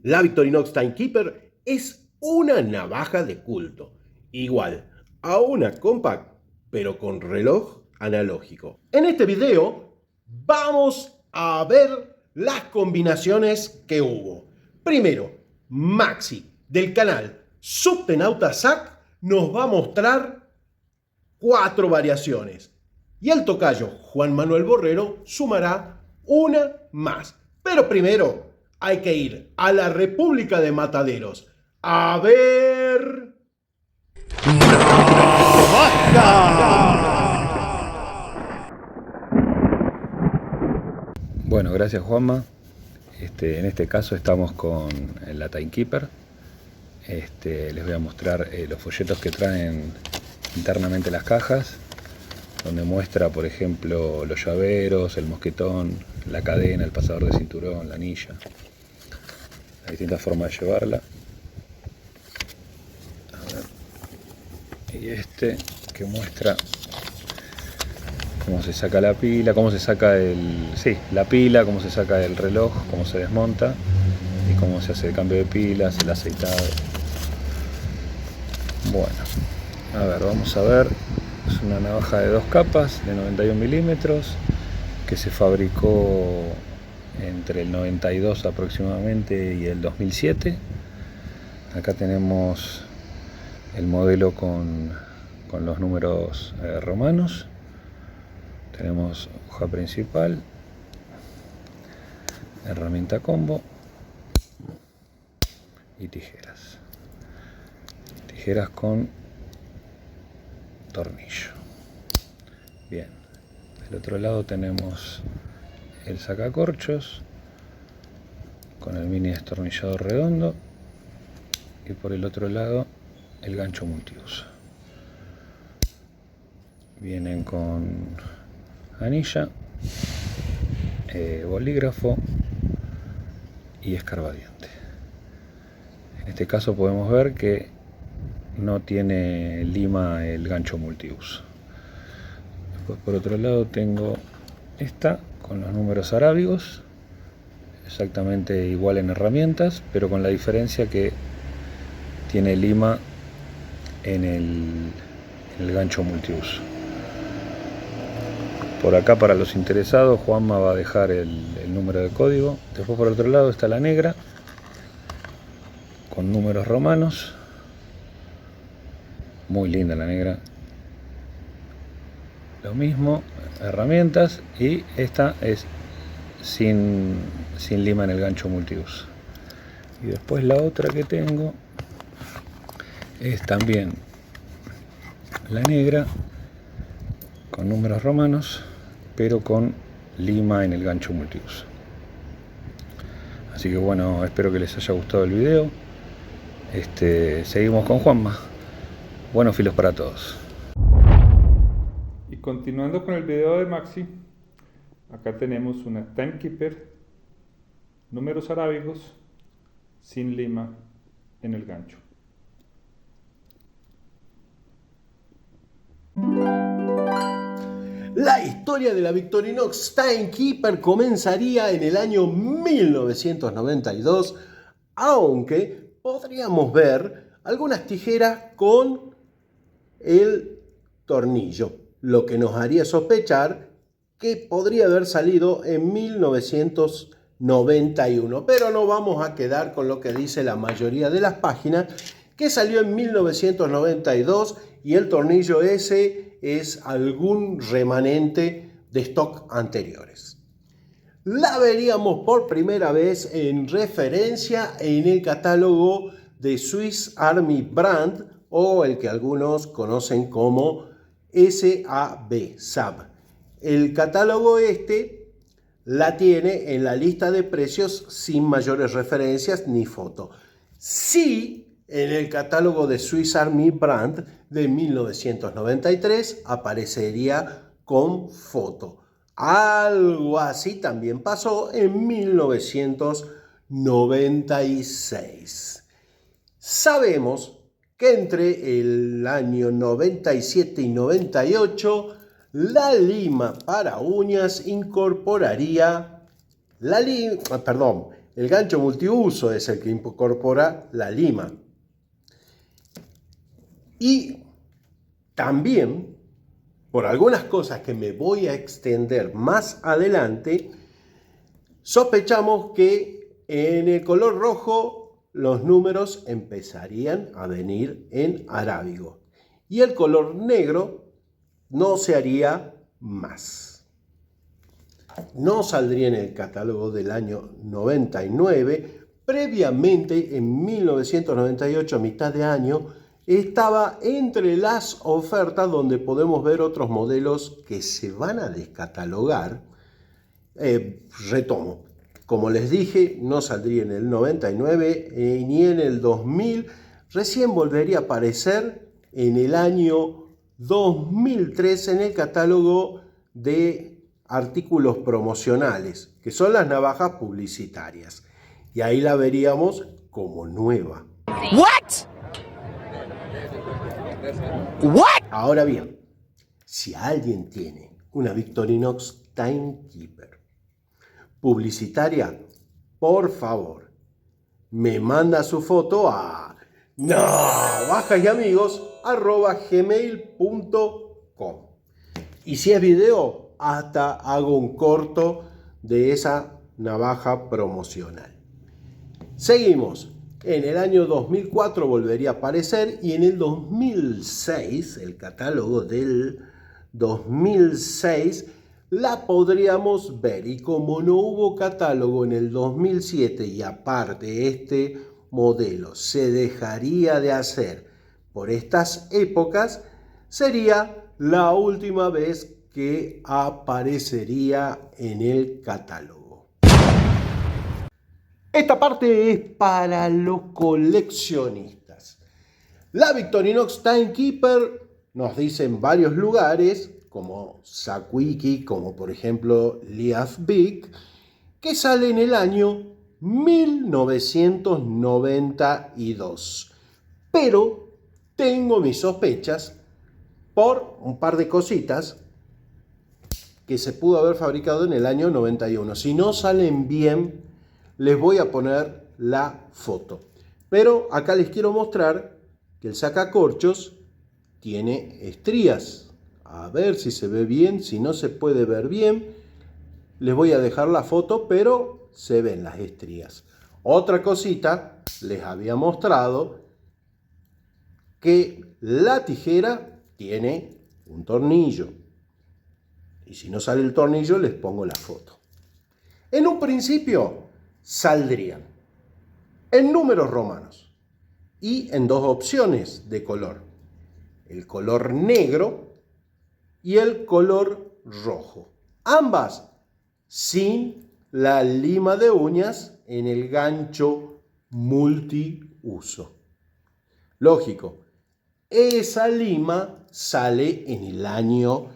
La Victorinox Timekeeper es una navaja de culto, igual a una compact, pero con reloj analógico. En este video vamos a ver las combinaciones que hubo. Primero, Maxi del canal Subtenauta SAC nos va a mostrar 4 variaciones. Y el tocayo Juan Manuel Borrero sumará una más. Pero primero hay que ir a la República de Mataderos a ver... Bueno, gracias Juanma. En este caso estamos con la Timekeeper. Les voy a mostrar los folletos que traen internamente las cajas, donde muestra, por ejemplo, los llaveros, el mosquetón, la cadena, el pasador de cinturón, la anilla, las distintas formas de llevarla. A ver. Y que muestra cómo se saca la pila, cómo se saca la pila, cómo se saca el reloj, cómo se desmonta y cómo se hace el cambio de pilas, el aceitado. Bueno, a ver, vamos a ver. Es una navaja de 2 capas de 91 milímetros que se fabricó entre el 92 aproximadamente y el 2007. Acá tenemos el modelo con los números romanos. Tenemos hoja principal, herramienta combo y tijeras. Tijeras con tornillo. Bien, del otro lado tenemos el sacacorchos con el mini destornillador redondo y por el otro lado el gancho multiuso. Vienen con anilla, bolígrafo y escarbadiente. En este caso podemos ver que no tiene lima el gancho multiuso. Después por otro lado tengo esta con los números arábigos, exactamente igual en herramientas, pero con la diferencia que tiene lima en el gancho multiuso. Por acá, para los interesados, Juanma va a dejar el número de código. Después por otro lado está la negra con números romanos. Muy linda la negra. Lo mismo, herramientas, y esta es sin lima en el gancho multiuso. Y después la otra que tengo es también la negra con números romanos, pero con lima en el gancho multiuso. Así que bueno, espero que les haya gustado el video. Seguimos con Juanma. Buenos filos para todos. Y continuando con el video de Maxi, acá tenemos una Timekeeper, números arábigos, sin lima en el gancho. La historia de la Victorinox Timekeeper comenzaría en el año 1992, aunque podríamos ver algunas tijeras con el tornillo, lo que nos haría sospechar que podría haber salido en 1991, pero no vamos a quedar con lo que dice la mayoría de las páginas, que salió en 1992 y el tornillo ese es algún remanente de stock anteriores. La veríamos por primera vez en referencia en el catálogo de Swiss Army Brand, o el que algunos conocen como SAB. El catálogo la tiene en la lista de precios sin mayores referencias ni foto. Sí, en el catálogo de Swiss Army Brand de 1993 aparecería con foto. Algo así también pasó en 1996. Sabemos que entre el año 97 y 98 la lima para uñas incorporaría el gancho multiuso es el que incorpora la lima. Y también, por algunas cosas que me voy a extender más adelante, sospechamos que en el color rojo los números empezarían a venir en arábigo y el color negro no se haría más. No saldría en el catálogo del año 99. Previamente, en 1998, a mitad de año, estaba entre las ofertas donde podemos ver otros modelos que se van a descatalogar. Retomo, como les dije, no saldría en el 99 ni en el 2000, recién volvería a aparecer en el año 2003 en el catálogo de artículos promocionales, que son las navajas publicitarias, y ahí la veríamos como nueva. What? What? Ahora bien, si alguien tiene una Victorinox Timekeeper publicitaria, por favor, me manda su foto a navajasamigos@gmail.com. Y si es video, hasta hago un corto de esa navaja promocional. Seguimos. En el año 2004 volvería a aparecer y en el 2006, el catálogo del 2006, la podríamos ver. Y como no hubo catálogo en el 2007 y aparte este modelo se dejaría de hacer por estas épocas, sería la última vez que aparecería en el catálogo. Esta parte es para los coleccionistas. La Victorinox Timekeeper nos dice en varios lugares, como Sakwiki, como por ejemplo Liafbik, que sale en el año 1992. Pero tengo mis sospechas por un par de cositas que se pudo haber fabricado en el año 91. Si no salen bien, les voy a poner la foto. Pero acá les quiero mostrar que el sacacorchos tiene estrías. A ver si se ve bien, si no se puede ver bien. Les voy a dejar la foto, pero se ven las estrías. Otra cosita, les había mostrado que la tijera tiene un tornillo. Y si no sale el tornillo, les pongo la foto. En un principio saldrían en números romanos y en dos opciones de color: el color negro y el color rojo, ambas sin la lima de uñas en el gancho multiuso. Lógico, esa lima sale en el año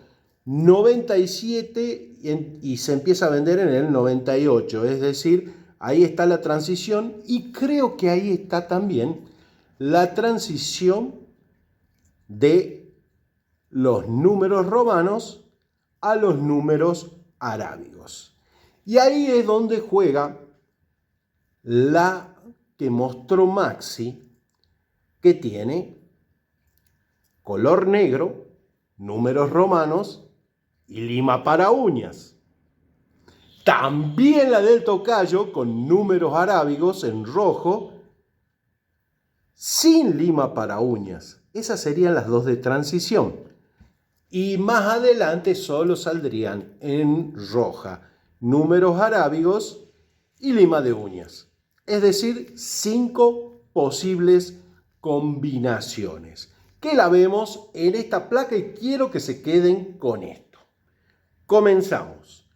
97 y se empieza a vender en el 98, es decir, ahí está la transición y creo que ahí está también la transición de los números romanos a los números arábigos. Y ahí es donde juega la que mostró Maxi, que tiene color negro, números romanos y lima para uñas. También la del tocayo con números arábigos en rojo, sin lima para uñas. Esas serían las dos de transición. Y más adelante solo saldrían en roja números arábigos y lima de uñas. Es decir, 5 posibles combinaciones, que la vemos en esta placa y quiero que se queden con esto. Comenzamos.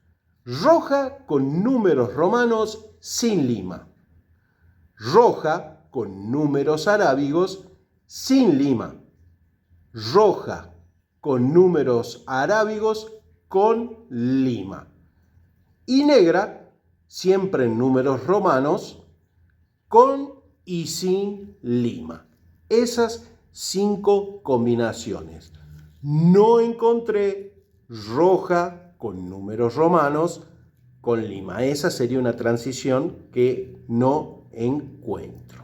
Roja con números romanos sin lima. Roja con números arábigos sin lima. Roja con números arábigos con lima. Y negra, siempre en números romanos, con y sin lima. Esas 5 combinaciones. No encontré roja con números romanos con lima. Esa sería una transición que no encuentro.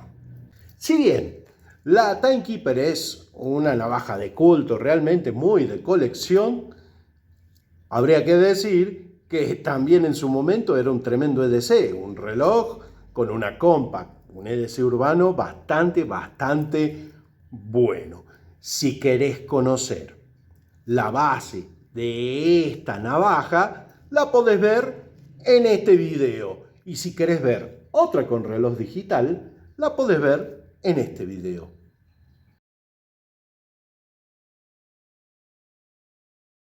Si bien la Timekeeper es una navaja de culto, realmente muy de colección, habría que decir que también en su momento era un tremendo EDC, un reloj con una compact, un EDC urbano bastante bueno. Si querés conocer la base de esta navaja, la podés ver en este video. Y si querés ver otra con reloj digital, la podés ver en este video.